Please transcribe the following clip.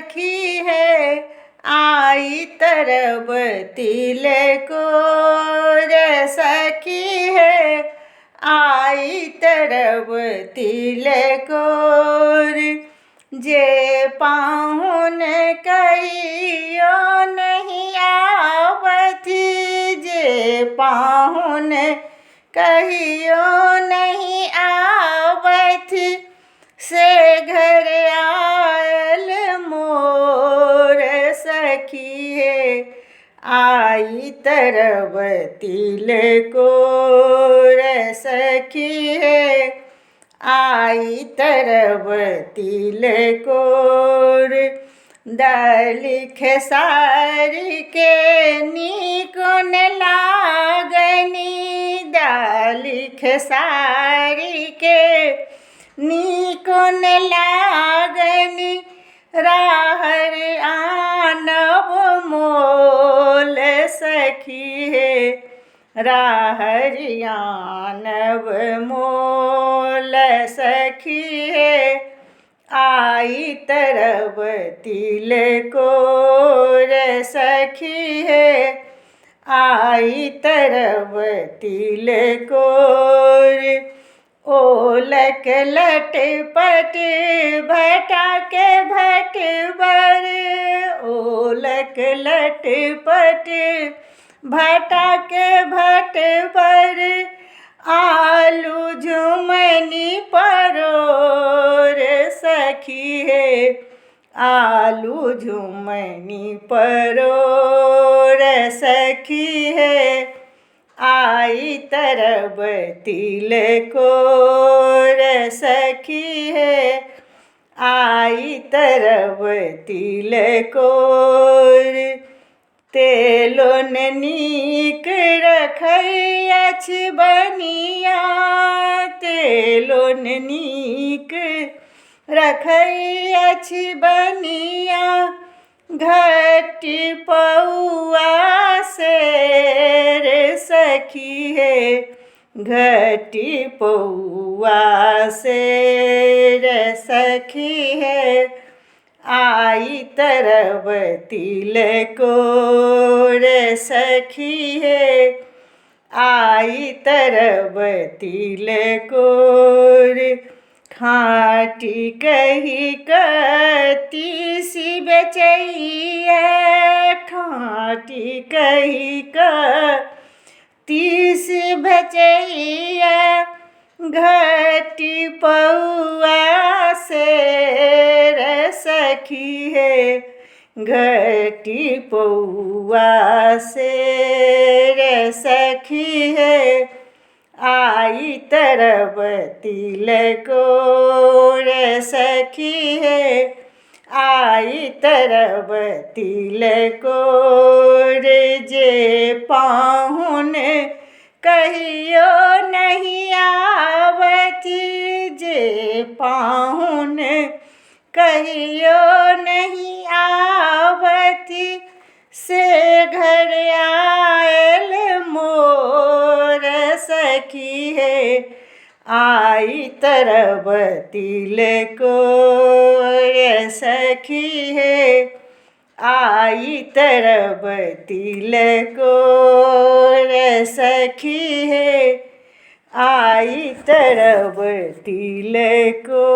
सखी है आई तरब तिल को रे सखी है आई तरब तिल को जे पाहुन कहियो नहीं आवती जे पाहुन कहियो नहीं आवती से घर आयल मोर सखी है आई तरब तिल को रे सखी है आई तरब तिल को दलिख सारी के निकुन लागनी दलिख सारी के निकुन लागनी राहर आनब मोल सखी है राहर आनब मोल सखी है आई तरब तिल को रे सखी है आई तरब तिल को ओलक लट पट भटा के भट बर ओलक लट पट भटा के भट बर आलू झुमनी परोर सखी है आलू झुमनी परोर सखी है आई तरब तिल को रे सखी है आई तरब तिल को तेलोन नीक रखै अछि बनिया तेलोन नीक रखै अछि बनिया घटी पौआ से रे सखी है घटी पौआ से रे सखी है आई तरब तिल को रे सखी है आई तरब तिल को खाटी कही कती सी बेचैया खाटी कही कती सी बेचैया घटी पौआ से रे सखी है घटी पौआ से रे सखी है आई तरब तिल को रे सखी है आई तरब तिल को रे जे पाहुन कहियो नहीं आवती जे पाहुन कहियो नहीं आवती से घर आयल मोर सखी है आई तरब तिल को रे सखी है आई तरब तिल को रे सखी है आई तरब तिल को